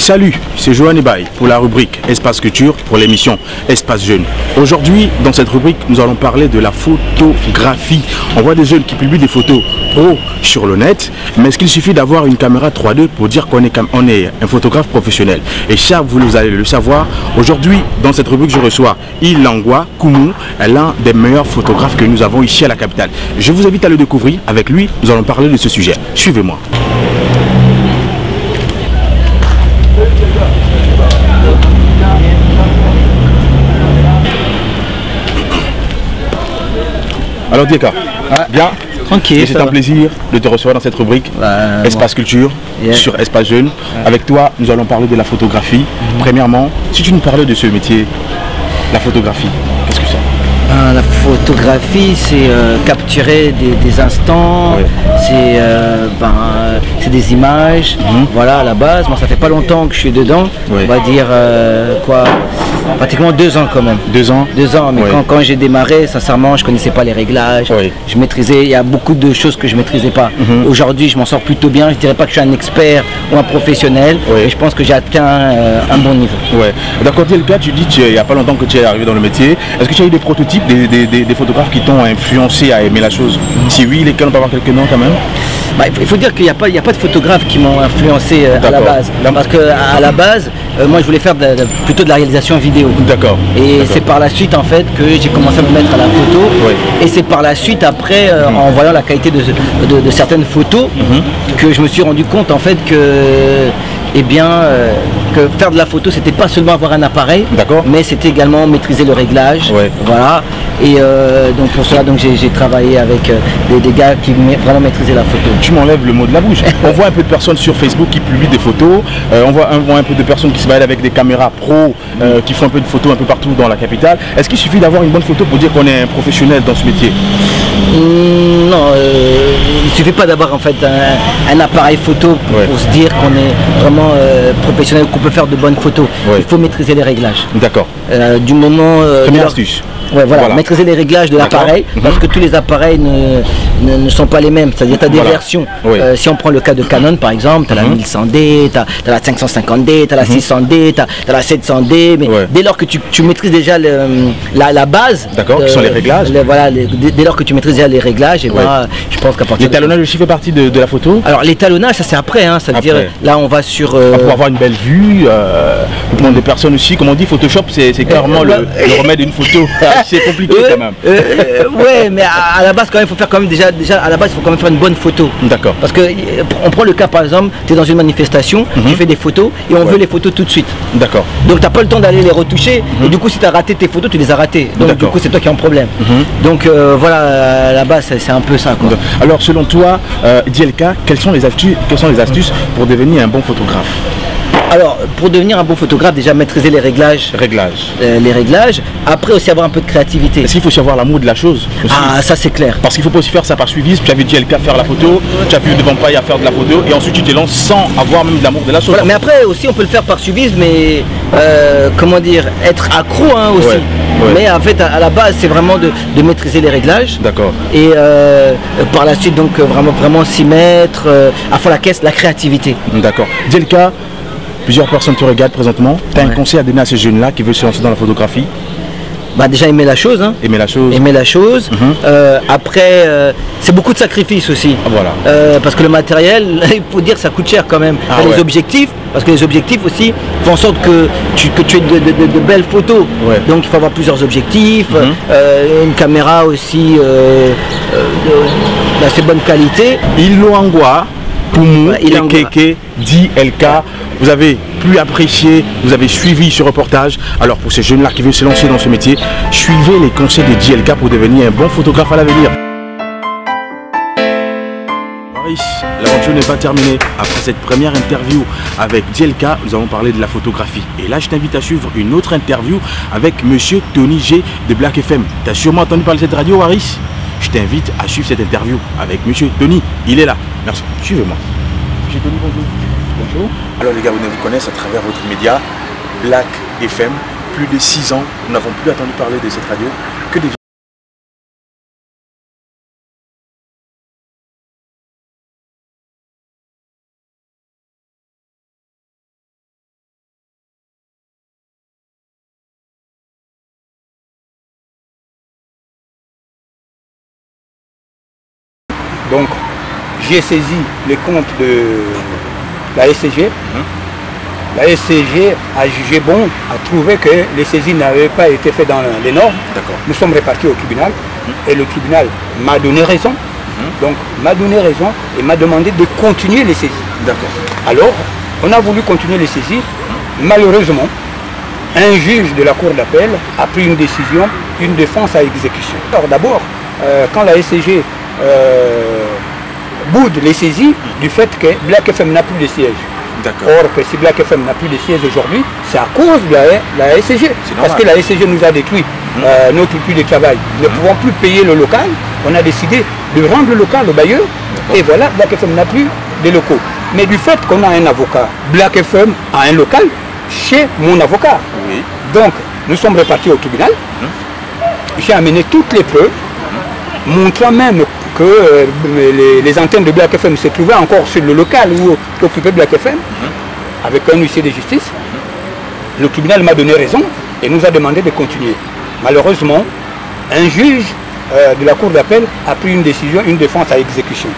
Salut, c'est Johan Ebaï pour la rubrique Espace Culture pour l'émission Espace Jeune. Aujourd'hui, dans cette rubrique, nous allons parler de la photographie. On voit des jeunes qui publient des photos pro sur le net, mais est-ce qu'il suffit d'avoir une caméra 3D pour dire qu'on est un photographe professionnel? Et ça, vous allez le savoir. Aujourd'hui, dans cette rubrique, je reçois Ilangwa Koumou, l'un des meilleurs photographes que nous avons ici à la capitale. Je vous invite à le découvrir. Avec lui, nous allons parler de ce sujet. Suivez-moi. Alors Dieka, bien, tranquille. C'est un plaisir de te recevoir dans cette rubrique Espace Culture sur Espace Jeune. Avec toi, nous allons parler de la photographie. Premièrement, si tu nous parlais de ce métier, la photographie, qu'est-ce que c'est? La photographie, c'est capturer des instants, c'est des images, voilà à la base. Moi, ça fait pas longtemps que je suis dedans, on va dire pratiquement 2 ans quand même. 2 ans 2 ans, mais quand j'ai démarré, sincèrement, je connaissais pas les réglages, je maîtrisais, il y a beaucoup de choses que je maîtrisais pas. Aujourd'hui, je m'en sors plutôt bien, je dirais pas que je suis un expert ou un professionnel, mais je pense que j'ai atteint un bon niveau. D'accord, Dielka, tu dis qu'il n'y a pas longtemps que tu es arrivé dans le métier. Est-ce que tu as eu des prototypes, des photographes qui t'ont influencé à aimer la chose? Si oui, lesquels on peut avoir quelques noms quand même? Il faut dire qu'il n'y a pas de photographes qui m'ont influencé à la base. Parce qu'à la base, moi je voulais faire plutôt de la réalisation vidéo. D'accord. Et c'est par la suite en fait que j'ai commencé à me mettre à la photo. Et c'est par la suite après, en voyant la qualité de certaines photos, que je me suis rendu compte en fait que que faire de la photo, c'était pas seulement avoir un appareil, mais c'était également maîtriser le réglage. Voilà. Et donc pour cela, j'ai travaillé avec des gars qui vraiment maîtrisaient la photo. Tu m'enlèves le mot de la bouche. On voit un peu de personnes sur Facebook qui publient des photos. On voit un peu de personnes qui se baladent avec des caméras pro, qui font un peu de photos un peu partout dans la capitale. Est-ce qu'il suffit d'avoir une bonne photo pour dire qu'on est un professionnel dans ce métier? Non, il ne suffit pas d'avoir en fait un appareil photo pour se dire qu'on est vraiment professionnel, qu'on peut faire de bonnes photos. Il faut maîtriser les réglages. D'accord. Du moment... Première astuce. Voilà, maîtriser les réglages de l'appareil, parce que tous les appareils ne sont pas les mêmes, c'est-à-dire tu as des versions. Si on prend le cas de Canon par exemple, tu as la 1100D, tu as la 550D, tu as la 600D, tu as la 700D, mais dès lors que tu maîtrises déjà la base, qui sont les réglages, dès lors que tu maîtrises déjà les réglages, je pense qu'à partir l'étalonnage aussi fait partie de la photo. Alors l'étalonnage, ça c'est après, c'est-à-dire là on va sur... pour avoir une belle vue, pour des personnes aussi, comme on dit, Photoshop c'est clairement le remède d'une photo. C'est compliqué quand même. Mais à la base quand même, il faut faire quand même déjà à la base il faut quand même faire une bonne photo. D'accord. Parce que on prend le cas par exemple, tu es dans une manifestation, tu fais des photos et on veut les photos tout de suite. D'accord. Donc tu n'as pas le temps d'aller les retoucher et du coup si tu as raté tes photos, tu les as ratées. Donc du coup c'est toi qui as un problème. Donc voilà, à la base c'est un peu ça quoi. Alors selon toi, Dielka, quelles sont les astuces pour devenir un bon photographe? Alors, pour devenir un bon photographe, déjà maîtriser les réglages. Les réglages. Après aussi avoir un peu de créativité. Est-ce qu'il faut aussi avoir l'amour de la chose aussi? Ça c'est clair. Parce qu'il faut pas aussi faire ça par suivisme. Tu as vu Dielka faire la photo, tu as vu devant Paille à faire de la photo et ensuite tu te lances sans avoir même de l'amour de la chose. Voilà, mais après aussi on peut le faire par suivisme, mais comment dire, être accro aussi. Mais en fait à la base c'est vraiment de maîtriser les réglages. D'accord. Et par la suite donc vraiment s'y mettre, à fond la créativité. D'accord. Dielka, plusieurs personnes te regardent présentement. Tu as un conseil à donner à ces jeunes-là qui veulent se lancer dans la photographie? Déjà aimer la chose. Aimer la chose. Aimer la chose. Après, c'est beaucoup de sacrifices aussi. Parce que le matériel, il faut dire, ça coûte cher quand même. Les objectifs, parce que les objectifs aussi font en sorte que tu aies de belles photos. Donc il faut avoir plusieurs objectifs, une caméra aussi d'assez bonne qualité. Ilangwa Koumou, Keke, Dielka, vous avez pu apprécier, vous avez suivi ce reportage. Alors pour ces jeunes-là qui veulent se lancer dans ce métier, suivez les conseils de Dielka pour devenir un bon photographe à l'avenir. L'aventure n'est pas terminée. Après cette première interview avec Dielka, nous avons parlé de la photographie. Et là, je t'invite à suivre une autre interview avec Monsieur Tony G de Black FM. Tu as sûrement entendu parler de cette radio, Waris? Je t'invite à suivre cette interview avec Monsieur Tony. Il est là. Merci. Suivez-moi. Monsieur Tony, bonjour. Bonjour. Alors les gars, vous vous connaissez à travers votre média Black FM. Plus de 6 ans, nous n'avons plus entendu parler de cette radio que des Donc, j'ai saisi les comptes de la SCG. La SCG a jugé bon, a trouvé que les saisies n'avaient pas été faites dans les normes. Nous sommes répartis au tribunal et le tribunal m'a donné raison. Donc, m'a donné raison et m'a demandé de continuer les saisies. Alors, on a voulu continuer les saisies. Malheureusement, un juge de la cour d'appel a pris une décision, une défense à exécution. Alors d'abord, quand la SCG boude les saisies du fait que Black FM n'a plus de siège. Or, que si Black FM n'a plus de siège aujourd'hui, c'est à cause de la SCG. Parce que la SCG nous a détruit notre outil de travail. Nous ne pouvons plus payer le local. On a décidé de rendre le local au bailleur. Et voilà, Black FM n'a plus de locaux. Mais du fait qu'on a un avocat, Black FM a un local chez mon avocat. Donc, nous sommes répartis au tribunal. J'ai amené toutes les preuves, montrant même que les antennes de Black FM se trouvaient encore sur le local où occupait Black FM, avec un huissier de justice. Le tribunal m'a donné raison et nous a demandé de continuer. Malheureusement, un juge de la cour d'appel a pris une décision, une défense à exécution.